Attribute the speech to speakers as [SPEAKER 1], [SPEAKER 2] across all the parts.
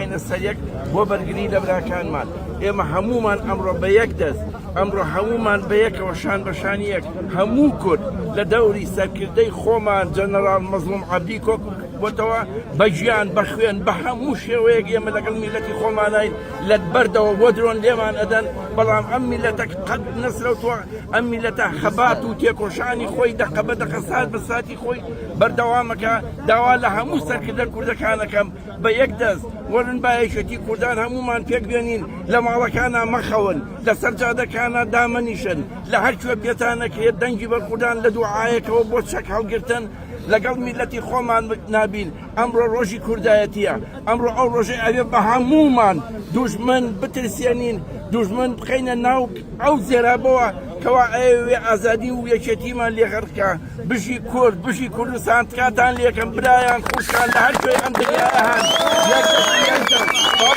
[SPEAKER 1] بخەینە سەریەک بۆ بەرگری لە براکانمان. ئێمە هەمومان ئەمڕۆ بە یەک دەست ئەمڕۆ هەمومان بە یەکەوە شان بەشانی یەک هەموو کورد لە دەوری سەرکردەی خۆمان جەنەرال مەزلوم عەبدی کۆک بۆتەوە بە ژیان بە خوێن بە هەموو شێوەیەک ئێمە لەگەڵ میلەتی خۆمانین لە بەردەوە بۆ درۆن لێمان ئەدەن بەڵام ئەم میلەتە قەت نەسرەوتووە ئەم میلەتە خەبات و تێکۆشانی خۆی دەقە بە دەقە سات بە ساتی خۆی بەردەوامەکە داوا لە هەموو سەرکردە کوردەکانەکەم بە یەک دەست وەرن بایەشەتی کوردان هەمومان پێک بێنین لە ماڵەکانە مەخەون لە سەرجادەکانە دامەنیشن لە هەرکوێ پێتانەکرێت دەنگی بە کوردان لە دوعایەکەوە بۆ چەک هەڵگرتن لەگەڵ میلەتی خۆمان نابین. ئەمڕۆ ڕۆژی کوردایەتیە ئەمڕۆ ئەو ڕۆژەی ئەوێ بە هەمومان دوژمن بترسێنین دوژمن بخەینە ناو ئەو زێرابەوە کەوا ئەوێ ئازادی و یەکێتیمان لێخەرکە بژی کورد بژی کوردستان تکاتان لێکەم برایان خوشان لە هەرکوێ ئەم دنیاە هەن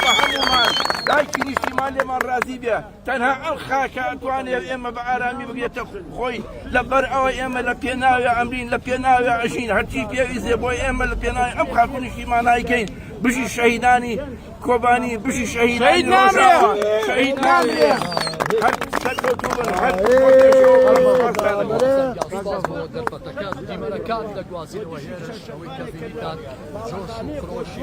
[SPEAKER 1] بە هەمومان دایکی نیشتیمان لێمان ڕازی بێ تەنها ئەم خاکە ئەتوانێت ئێمە بە ئارامی بگرێتە خۆی لەبەر ئەوە ئێمە لە پێناوی ئەمرین لە پێناوی ئەژین هەرچی پێویستێ بۆی ئێمە لە پێناوی ئەم خاکو نیشتیمان نایکەین بژی شەهیدانی کۆبانی بژی شەهیدانی شەهید نامێ
[SPEAKER 2] دیمەرەکان دەگوازینەوە هێرشەوەی کەفێدان جۆش و خڕۆشی